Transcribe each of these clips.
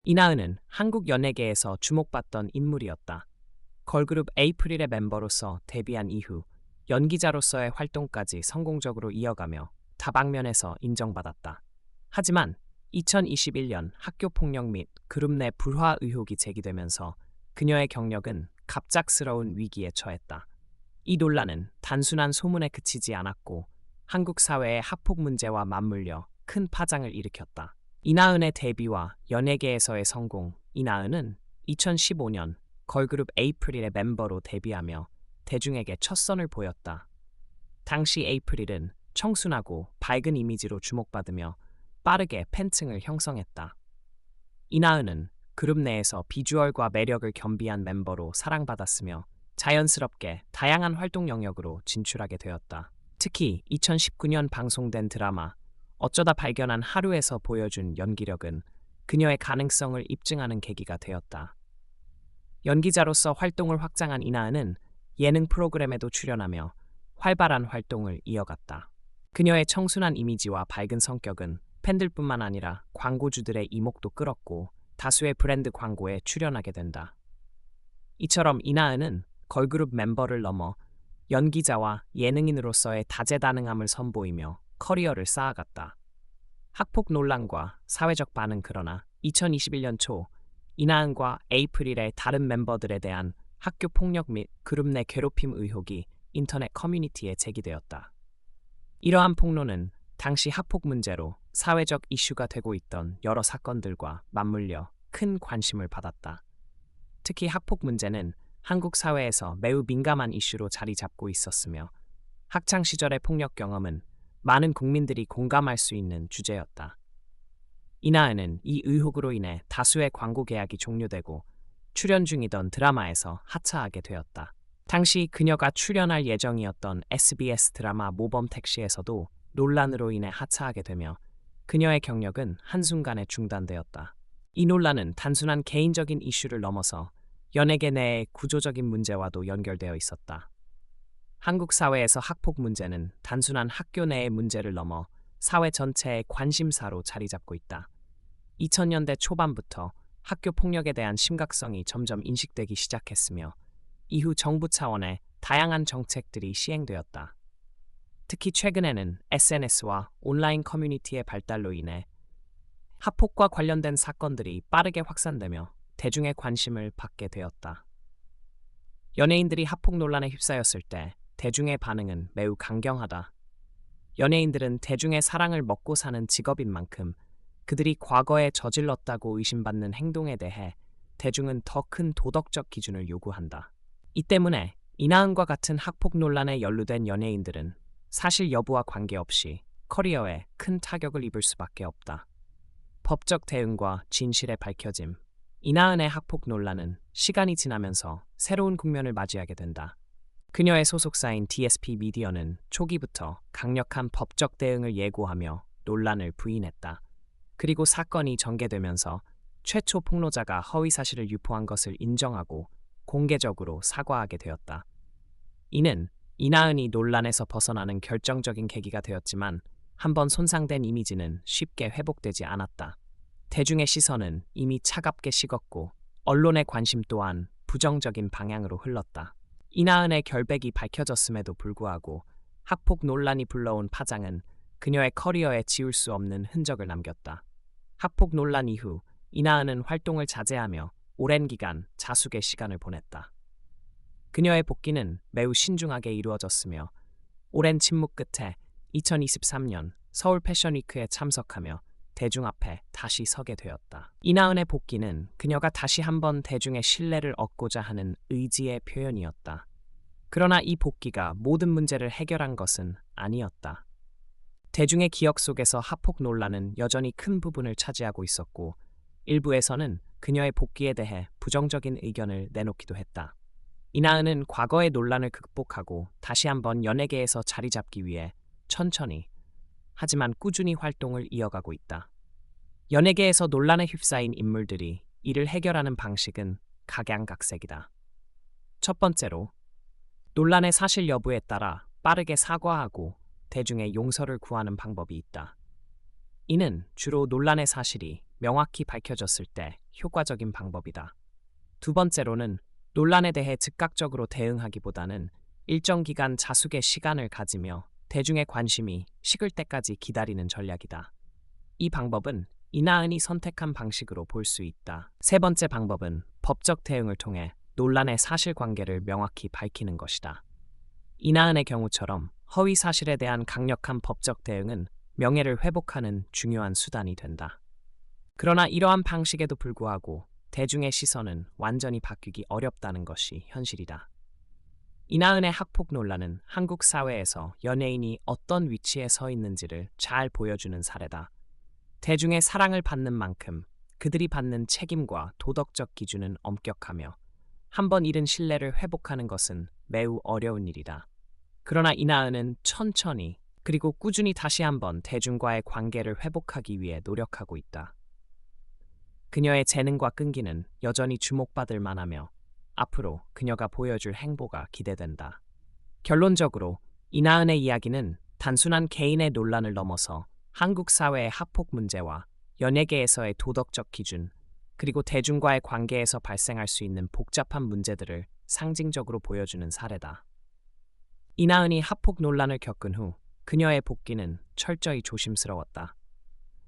이나은은 한국 연예계에서 주목받던 인물이었다. 걸그룹 에이프릴의 멤버로서 데뷔한 이후 연기자로서의 활동까지 성공적으로 이어가며 다방면에서 인정받았다. 하지만 2021년 학교폭력 및 그룹 내 불화 의혹이 제기되면서 그녀의 경력은 갑작스러운 위기에 처했다. 이 논란은 단순한 소문에 그치지 않았고 한국 사회의 학폭 문제와 맞물려 큰 파장을 일으켰다. 이나은의 데뷔와 연예계에서의 성공. 이나은은 2015년 걸그룹 에이프릴의 멤버로 데뷔하며 대중에게 첫 선을 보였다. 당시 에이프릴은 청순하고 밝은 이미지로 주목받으며 빠르게 팬층을 형성했다. 이나은은 그룹 내에서 비주얼과 매력을 겸비한 멤버로 사랑받았으며 자연스럽게 다양한 활동 영역으로 진출하게 되었다. 특히 2019년 방송된 드라마 어쩌다 발견한 하루에서 보여준 연기력은 그녀의 가능성을 입증하는 계기가 되었다. 연기자로서 활동을 확장한 이나은은 예능 프로그램에도 출연하며 활발한 활동을 이어갔다. 그녀의 청순한 이미지와 밝은 성격은 팬들뿐만 아니라 광고주들의 이목도 끌었고 다수의 브랜드 광고에 출연하게 된다. 이처럼 이나은은 걸그룹 멤버를 넘어 연기자와 예능인으로서의 다재다능함을 선보이며 커리어를 쌓아갔다. 학폭 논란과 사회적 반응. 그러나 2021년 초 이나은과 에이프릴의 다른 멤버들에 대한 학교 폭력 및 그룹 내 괴롭힘 의혹이 인터넷 커뮤니티에 제기되었다. 이러한 폭로는 당시 학폭 문제로 사회적 이슈가 되고 있던 여러 사건들과 맞물려 큰 관심을 받았다. 특히 학폭 문제는 한국 사회에서 매우 민감한 이슈로 자리 잡고 있었으며 학창 시절의 폭력 경험은 많은 국민들이 공감할 수 있는 주제였다. 이나은은 이 의혹으로 인해 다수의 광고 계약이 종료되고 출연 중이던 드라마에서 하차하게 되었다. 당시 그녀가 출연할 예정이었던 SBS 드라마 모범택시에서도 논란으로 인해 하차하게 되며 그녀의 경력은 한순간에 중단되었다. 이 논란은 단순한 개인적인 이슈를 넘어서 연예계 내의 구조적인 문제와도 연결되어 있었다. 한국 사회에서 학폭 문제는 단순한 학교 내의 문제를 넘어 사회 전체의 관심사로 자리 잡고 있다. 2000년대 초반부터 학교 폭력에 대한 심각성이 점점 인식되기 시작했으며 이후 정부 차원의 다양한 정책들이 시행되었다. 특히 최근에는 SNS와 온라인 커뮤니티의 발달로 인해 학폭과 관련된 사건들이 빠르게 확산되며 대중의 관심을 받게 되었다. 연예인들이 학폭 논란에 휩싸였을 때 대중의 반응은 매우 강경하다. 연예인들은 대중의 사랑을 먹고 사는 직업인 만큼 그들이 과거에 저질렀다고 의심받는 행동에 대해 대중은 더 큰 도덕적 기준을 요구한다. 이 때문에 이나은과 같은 학폭 논란에 연루된 연예인들은 사실 여부와 관계없이 커리어에 큰 타격을 입을 수밖에 없다. 법적 대응과 진실의 밝혀짐. 이나은의 학폭 논란은 시간이 지나면서 새로운 국면을 맞이하게 된다. 그녀의 소속사인 DSP 미디어는 초기부터 강력한 법적 대응을 예고하며 논란을 부인했다. 그리고 사건이 전개되면서 최초 폭로자가 허위 사실을 유포한 것을 인정하고 공개적으로 사과하게 되었다. 이는 이나은이 논란에서 벗어나는 결정적인 계기가 되었지만 한번 손상된 이미지는 쉽게 회복되지 않았다. 대중의 시선은 이미 차갑게 식었고 언론의 관심 또한 부정적인 방향으로 흘렀다. 이나은의 결백이 밝혀졌음에도 불구하고 학폭 논란이 불러온 파장은 그녀의 커리어에 지울 수 없는 흔적을 남겼다. 학폭 논란 이후 이나은은 활동을 자제하며 오랜 기간 자숙의 시간을 보냈다. 그녀의 복귀는 매우 신중하게 이루어졌으며 오랜 침묵 끝에 2023년 서울 패션위크에 참석하며 대중 앞에 다시 서게 되었다. 이나은의 복귀는 그녀가 다시 한번 대중의 신뢰를 얻고자 하는 의지의 표현이었다. 그러나 이 복귀가 모든 문제를 해결한 것은 아니었다. 대중의 기억 속에서 학폭 논란은 여전히 큰 부분을 차지하고 있었고 일부에서는 그녀의 복귀에 대해 부정적인 의견을 내놓기도 했다. 이나은은 과거의 논란을 극복하고 다시 한번 연예계에서 자리 잡기 위해 천천히 하지만 꾸준히 활동을 이어가고 있다. 연예계에서 논란에 휩싸인 인물들이 이를 해결하는 방식은 각양각색이다. 첫 번째로, 논란의 사실 여부에 따라 빠르게 사과하고 대중의 용서를 구하는 방법이 있다. 이는 주로 논란의 사실이 명확히 밝혀졌을 때 효과적인 방법이다. 두 번째로는 논란에 대해 즉각적으로 대응하기보다는 일정 기간 자숙의 시간을 가지며 대중의 관심이 식을 때까지 기다리는 전략이다. 이 방법은 이나은이 선택한 방식으로 볼 수 있다. 세 번째 방법은 법적 대응을 통해 논란의 사실관계를 명확히 밝히는 것이다. 이나은의 경우처럼 허위 사실에 대한 강력한 법적 대응은 명예를 회복하는 중요한 수단이 된다. 그러나 이러한 방식에도 불구하고 대중의 시선은 완전히 바뀌기 어렵다는 것이 현실이다. 이나은의 학폭 논란은 한국 사회에서 연예인이 어떤 위치에 서 있는지를 잘 보여주는 사례다. 대중의 사랑을 받는 만큼 그들이 받는 책임과 도덕적 기준은 엄격하며 한번 잃은 신뢰를 회복하는 것은 매우 어려운 일이다. 그러나 이나은은 천천히 그리고 꾸준히 다시 한번 대중과의 관계를 회복하기 위해 노력하고 있다. 그녀의 재능과 끈기는 여전히 주목받을 만하며 앞으로 그녀가 보여줄 행보가 기대된다. 결론적으로 이나은의 이야기는 단순한 개인의 논란을 넘어서 한국 사회의 학폭 문제와 연예계에서의 도덕적 기준, 그리고 대중과의 관계에서 발생할 수 있는 복잡한 문제들을 상징적으로 보여주는 사례다. 이나은이 학폭 논란을 겪은 후 그녀의 복귀는 철저히 조심스러웠다.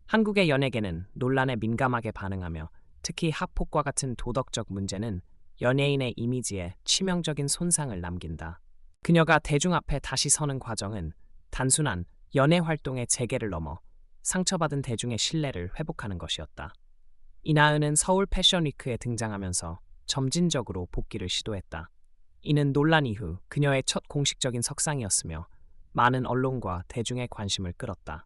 한국의 연예계는 논란에 민감하게 반응하며 특히 학폭과 같은 도덕적 문제는 연예인의 이미지에 치명적인 손상을 남긴다. 그녀가 대중 앞에 다시 서는 과정은 단순한 연예 활동의 재개를 넘어 상처받은 대중의 신뢰를 회복하는 것이었다. 이나은은 서울 패션위크에 등장하면서 점진적으로 복귀를 시도했다. 이는 논란 이후 그녀의 첫 공식적인 석상이었으며 많은 언론과 대중의 관심을 끌었다.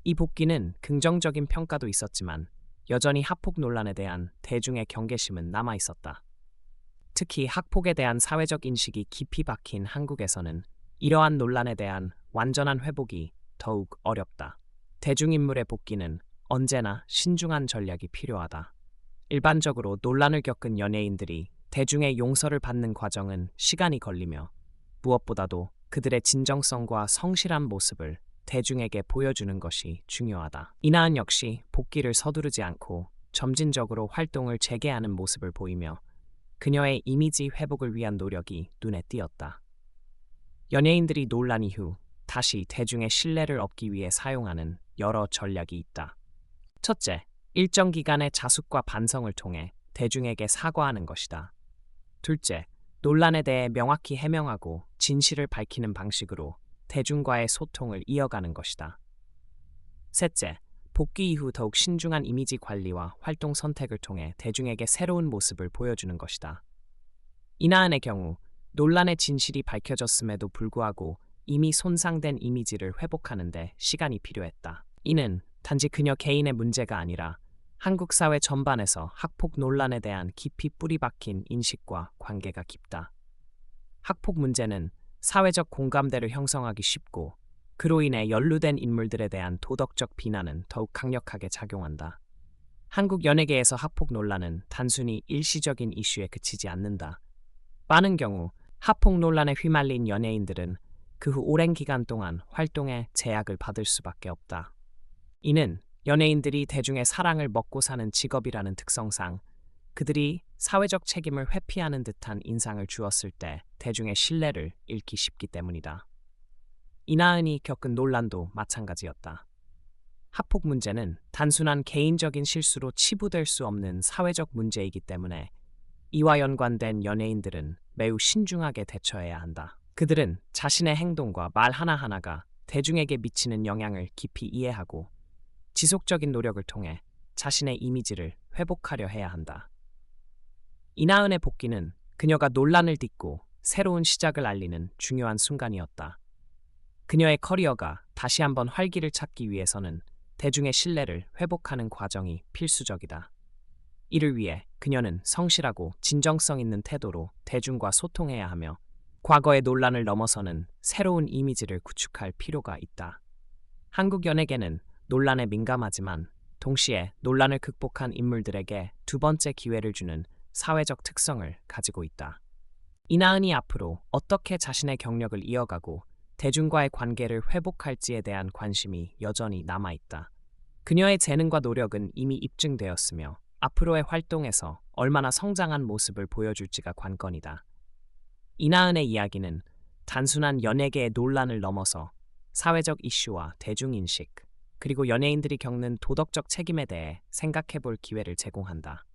이 복귀는 긍정적인 평가도 있었지만 여전히 학폭 논란에 대한 대중의 경계심은 남아 있었다. 특히 학폭에 대한 사회적 인식이 깊이 박힌 한국에서는 이러한 논란에 대한 완전한 회복이 더욱 어렵다. 대중인물의 복귀는 언제나 신중한 전략이 필요하다. 일반적으로 논란을 겪은 연예인들이 대중의 용서를 받는 과정은 시간이 걸리며 무엇보다도 그들의 진정성과 성실한 모습을 대중에게 보여주는 것이 중요하다. 이나은 역시 복귀를 서두르지 않고 점진적으로 활동을 재개하는 모습을 보이며 그녀의 이미지 회복을 위한 노력이 눈에 띄었다. 연예인들이 논란 이후 다시 대중의 신뢰를 얻기 위해 사용하는 여러 전략이 있다. 첫째, 일정 기간의 자숙과 반성을 통해 대중에게 사과하는 것이다. 둘째, 논란에 대해 명확히 해명하고 진실을 밝히는 방식으로 대중과의 소통을 이어가는 것이다. 셋째, 복귀 이후 더욱 신중한 이미지 관리와 활동 선택을 통해 대중에게 새로운 모습을 보여주는 것이다. 이나은의 경우 논란의 진실이 밝혀졌음에도 불구하고 이미 손상된 이미지를 회복하는 데 시간이 필요했다. 이는 단지 그녀 개인의 문제가 아니라 한국 사회 전반에서 학폭 논란에 대한 깊이 뿌리 박힌 인식과 관계가 깊다. 학폭 문제는 사회적 공감대를 형성하기 쉽고 그로 인해 연루된 인물들에 대한 도덕적 비난은 더욱 강력하게 작용한다. 한국 연예계에서 학폭 논란은 단순히 일시적인 이슈에 그치지 않는다. 많은 경우 학폭 논란에 휘말린 연예인들은 그 후 오랜 기간 동안 활동에 제약을 받을 수밖에 없다. 이는 연예인들이 대중의 사랑을 먹고 사는 직업이라는 특성상 그들이 사회적 책임을 회피하는 듯한 인상을 주었을 때 대중의 신뢰를 잃기 쉽기 때문이다. 이나은이 겪은 논란도 마찬가지였다. 학폭 문제는 단순한 개인적인 실수로 치부될 수 없는 사회적 문제이기 때문에 이와 연관된 연예인들은 매우 신중하게 대처해야 한다. 그들은 자신의 행동과 말 하나하나가 대중에게 미치는 영향을 깊이 이해하고 지속적인 노력을 통해 자신의 이미지를 회복하려 해야 한다. 이나은의 복귀는 그녀가 논란을 딛고 새로운 시작을 알리는 중요한 순간이었다. 그녀의 커리어가 다시 한번 활기를 찾기 위해서는 대중의 신뢰를 회복하는 과정이 필수적이다. 이를 위해 그녀는 성실하고 진정성 있는 태도로 대중과 소통해야 하며 과거의 논란을 넘어서는 새로운 이미지를 구축할 필요가 있다. 한국 연예계는 논란에 민감하지만 동시에 논란을 극복한 인물들에게 두 번째 기회를 주는 사회적 특성을 가지고 있다. 이나은이 앞으로 어떻게 자신의 경력을 이어가고 대중과의 관계를 회복할지에 대한 관심이 여전히 남아있다. 그녀의 재능과 노력은 이미 입증되었으며 앞으로의 활동에서 얼마나 성장한 모습을 보여줄지가 관건이다. 이나은의 이야기는 단순한 연예계의 논란을 넘어서 사회적 이슈와 대중인식, 그리고 연예인들이 겪는 도덕적 책임에 대해 생각해 볼 기회를 제공한다.